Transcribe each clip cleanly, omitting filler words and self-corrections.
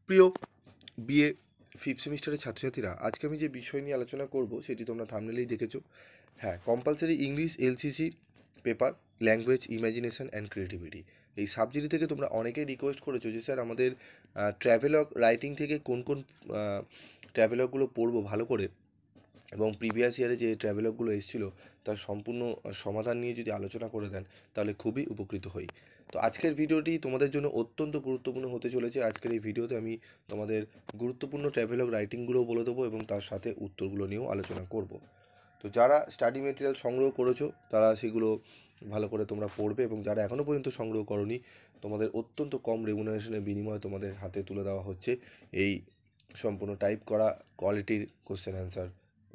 প্রিয় BA fifth সেমিস্টারের ছাত্রছাত্রীরা, আজকে আমি যে বিষয় নিয়ে আলোচনা করব সেটি তোমরা থাম্বনেইলেই দেখেছো। হ্যাঁ, compulsory English LCC paper, language, imagination and creativity. এই সাবজেক্ট থেকে তোমরা অনেকেই রিকোয়েস্ট করেছো যে স্যার আমাদের ট্র্যাভেলগ রাইটিং থেকে কোন কোন ট্র্যাভেলগগুলো পড়বো ভালো করে, এবং প্রিভিয়াস ইয়ারে যে ট্র্যাভেলগগুলো এসেছিলো তার সম্পূর্ণ সমাধান নিয়ে যদি আলোচনা করে দেন তাহলে খুবই উপকৃত হই। তো আজকের ভিডিওটি তোমাদের জন্য অত্যন্ত গুরুত্বপূর্ণ হতে চলেছে। আজকের এই ভিডিওতে আমি তোমাদের গুরুত্বপূর্ণ ট্র্যাভেলগ রাইটিংগুলোও বলে দেবো এবং তার সাথে উত্তরগুলো নিয়েও আলোচনা করব। তো যারা স্টাডি মেটেরিয়াল সংগ্রহ করেছো তারা সেগুলো ভালো করে তোমরা পড়বে, এবং যারা এখনও পর্যন্ত সংগ্রহ করনি তোমাদের অত্যন্ত কম রেমুনারেশনের বিনিময়ে তোমাদের হাতে তুলে দেওয়া হচ্ছে এই সম্পূর্ণ টাইপ করা কোয়ালিটির কোশ্চেন অ্যান্সার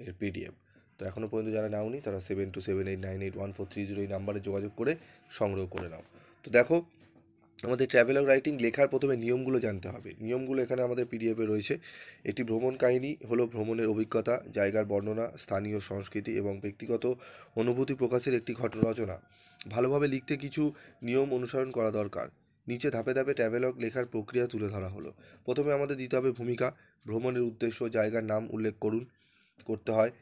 এর পিডিএফ। তো এখনও পর্যন্ত যারা নাওনি তারা 7278981430 এই নাম্বারে যোগাযোগ করে সংগ্রহ করে নাও। তো দেখো, আমাদের ট্র্যাভেলগ রাইটিং লেখার প্রথমে নিয়মগুলো জানতে হবে। নিয়মগুলো এখানে আমাদের পিডিএফে রয়েছে। একটি ভ্রমণ কাহিনী হলো ভ্রমণের অভিজ্ঞতা, জায়গার বর্ণনা, স্থানীয় সংস্কৃতি এবং ব্যক্তিগত অনুভূতি প্রকাশের একটি ঘটনা রচনা। ভালোভাবে লিখতে কিছু নিয়ম অনুসরণ করা দরকার। নিচে ধাপে ধাপে ট্র্যাভেলগ লেখার প্রক্রিয়া তুলে ধরা হলো। প্রথমে আমাদের দিতে হবে ভূমিকা, ভ্রমণের উদ্দেশ্য, জায়গার নাম উল্লেখ করতে হয়।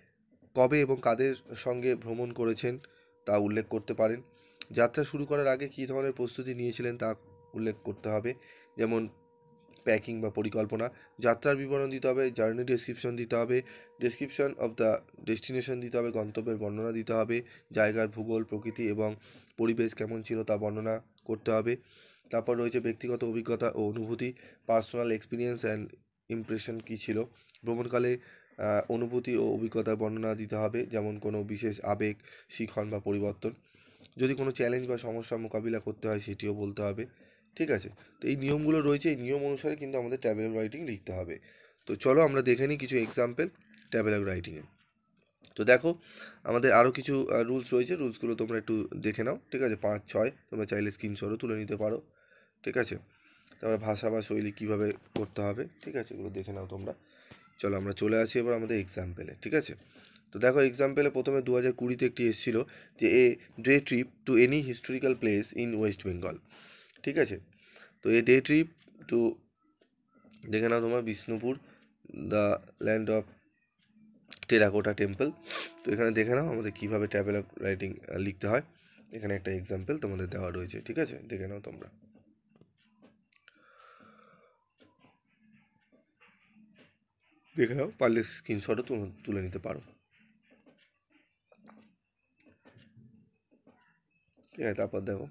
কবে এবং কাদের সঙ্গে ভ্রমণ করেছেন তা উল্লেখ করতে পারেন। যাত্রা শুরু করার আগে কী ধরনের প্রস্তুতি নিয়েছিলেন তা উল্লেখ করতে হবে, যেমন প্যাকিং বা পরিকল্পনা। যাত্রার বিবরণ দিতে হবে, জার্নি ডেসক্রিপশন দিতে হবে, ডেসক্রিপশন অফ দ্য ডেস্টিনেশন দিতে হবে, গন্তব্যের বর্ণনা দিতে হবে, জায়গার ভূগোল, প্রকৃতি এবং পরিবেশ কেমন ছিল তা বর্ণনা করতে হবে। তারপর রয়েছে ব্যক্তিগত অভিজ্ঞতা ও অনুভূতি, পার্সোনাল এক্সপিরিয়েন্স অ্যান্ড ইমপ্রেশন কী ছিল। ভ্রমণকালে অনুভূতি ও অভিজ্ঞতার বর্ণনা দিতে হবে, যেমন কোনো বিশেষ আবেগ, শিখন বা পরিবর্তন। যদি কোনো চ্যালেঞ্জ বা সমস্যার মোকাবিলা করতে হয় সেটিও বলতে হবে। ঠিক আছে, তো এই নিয়মগুলো রয়েছে, এই নিয়ম অনুসারে কিন্তু আমাদের ট্র্যাভেলগ রাইটিং লিখতে হবে। তো চলো আমরা দেখে নিই কিছু এক্সাম্পল ট্র্যাভেলগ রাইটিংয়ে। তো দেখো, আমাদের আরও কিছু রুলস রয়েছে, রুলসগুলো তোমরা একটু দেখে নাও। ঠিক আছে, 5-6 তোমরা চাইলে স্ক্রিনশটও তুলে নিতে পারো। ঠিক আছে, তারপরে ভাষা বা শৈলী কীভাবে করতে হবে, ঠিক আছে, এগুলো দেখে নাও তোমরা। চলো আমরা চলে আসি এবার আমাদের এক্সাম্পলে। ঠিক আছে, তো দেখো এক্সাম্পলে প্রথমে 2020-তে একটি এসেছিল যে a day trip to any historical place in West Bengal. ঠিক আছে, তো এ ডে ট্রিপ টু, দেখে নাও তোমার, Bishnupur, the land of terracotta temple. তো এখানে দেখে নাও আমাদের কীভাবে ট্র্যাভেলগ রাইটিং লিখতে হয়। এখানে একটা এক্সাম্পল তোমাদের দেওয়া রয়েছে। ঠিক আছে, দেখে নাও তোমরা। দেখে নাও, পারলে স্ক্রিনশটও তুলে নিতে পারো। ঠিক আছে, তারপর দেখো,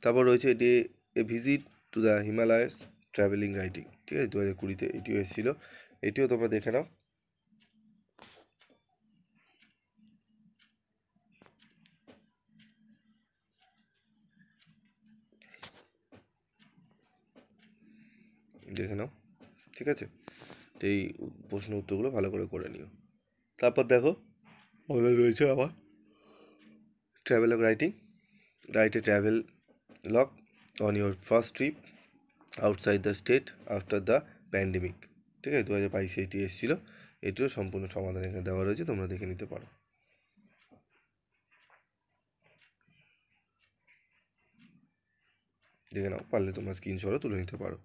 তারপর রয়েছে day a visit to the Himalayas travelling writing. ঠিক আছে, 2020-তে এটিও এসেছিল, এটিও তোমরা দেখে নাও। দেখে নাও। ঠিক আছে, তো এই প্রশ্ন উত্তরগুলো ভালো করে করে নিও। তারপর দেখো, আমাদের রয়েছে আবার travelogue writing. Write a travel log on your first trip outside the state after the pandemic. ঠিক আছে, 2022-এ এটি এসেছিলো, এটিও সম্পূর্ণ সমাধান এখানে দেওয়া রয়েছে, তোমরা দেখে নিতে পারো। দেখে নাও, পারলে তোমরা স্ক্রিনশটও তুলে নিতে পারো।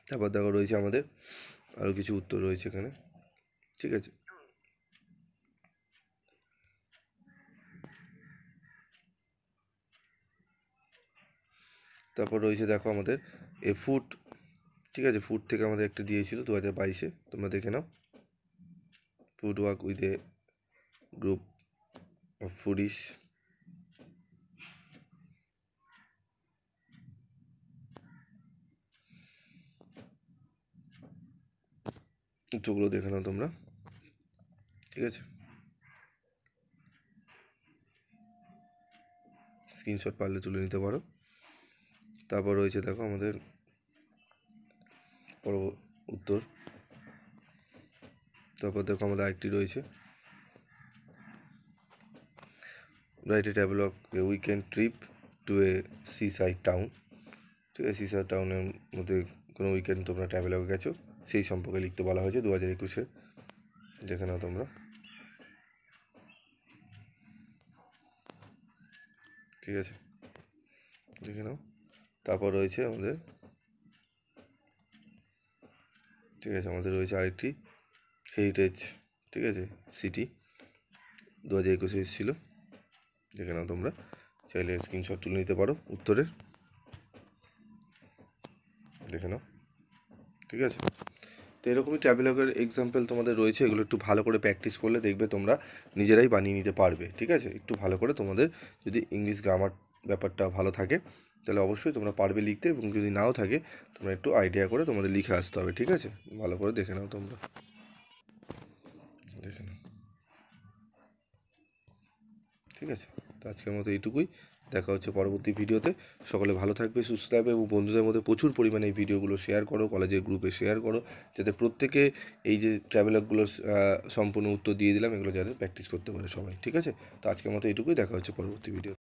তারপর দেখো রয়েছে আমাদের আরও কিছু উত্তর রয়েছে এখানে। ঠিক আছে, তারপর রয়েছে দেখো আমাদের এ ফুড। ঠিক আছে, ফুড থেকে আমাদের একটা দিয়েছিল 2022-এ, তোমরা দেখে নাও। Food work with a group of foodies. উত্তরগুলো দেখে নাও তোমরা। ঠিক আছে, স্ক্রিনশট পারলে তুলে নিতে পারো। তারপর রয়েছে দেখো আমাদের উত্তর। তারপর দেখো আমাদের আরেকটি রয়েছে, write a travelogue a weekend trip to a sea side town. ঠিক আছে, সি সাইড টাউনের মধ্যে কোনো উইকেন্ড তোমরা ট্রাভেলগে গেছো সেই সম্পর্কে লিখতে বলা হয়েছে 2021-এ। দেখে নাও তোমরা। ঠিক আছে, দেখে নাও। তারপর রয়েছে আমাদের, ঠিক আছে, আমাদের রয়েছে আরেকটি হেরিটেজ, ঠিক আছে, সিটি 2021 এসেছিলো, দেখে নাও তোমরা, চাইলে স্ক্রিনশট তুলে নিতে পারো উত্তরের, দেখে নাও। ঠিক আছে, তো এরকমই ট্রাভেলগের এক্সাম্পল তোমাদের রয়েছে, এগুলো একটু ভালো করে প্র্যাকটিস করলে দেখবে তোমরা নিজেরাই বানিয়ে নিতে পারবে। ঠিক আছে, একটু ভালো করে তোমাদের যদি ইংলিশ গ্রামার ব্যাপারটা ভালো থাকে তাহলে অবশ্যই তোমরা পারবে লিখতে, এবং যদি নাও থাকে তোমরা একটু আইডিয়া করে তোমাদের লিখে আসতে হবে। ঠিক আছে, ভালো করে দেখে নাও তোমরা, দেখে নাও। ঠিক আছে, তো আজকের মতো এইটুকুই, দেখা হচ্ছে পরবর্তী ভিডিওতে। সকলে ভালো থাকবে, সুস্থ থাকবে, এবং বন্ধুদের মধ্যে প্রচুর পরিমাণে এই ভিডিওগুলো শেয়ার করো, কলেজের গ্রুপে শেয়ার করো, যাতে প্রত্যেকে এই যে ট্রাভেলগুলোর সম্পূর্ণ উত্তর দিয়ে দিলাম এগুলো যাতে প্র্যাকটিস করতে পারে সবাই। ঠিক আছে, তো আজকের মতো এইটুকুই, দেখা হচ্ছে পরবর্তী ভিডিও।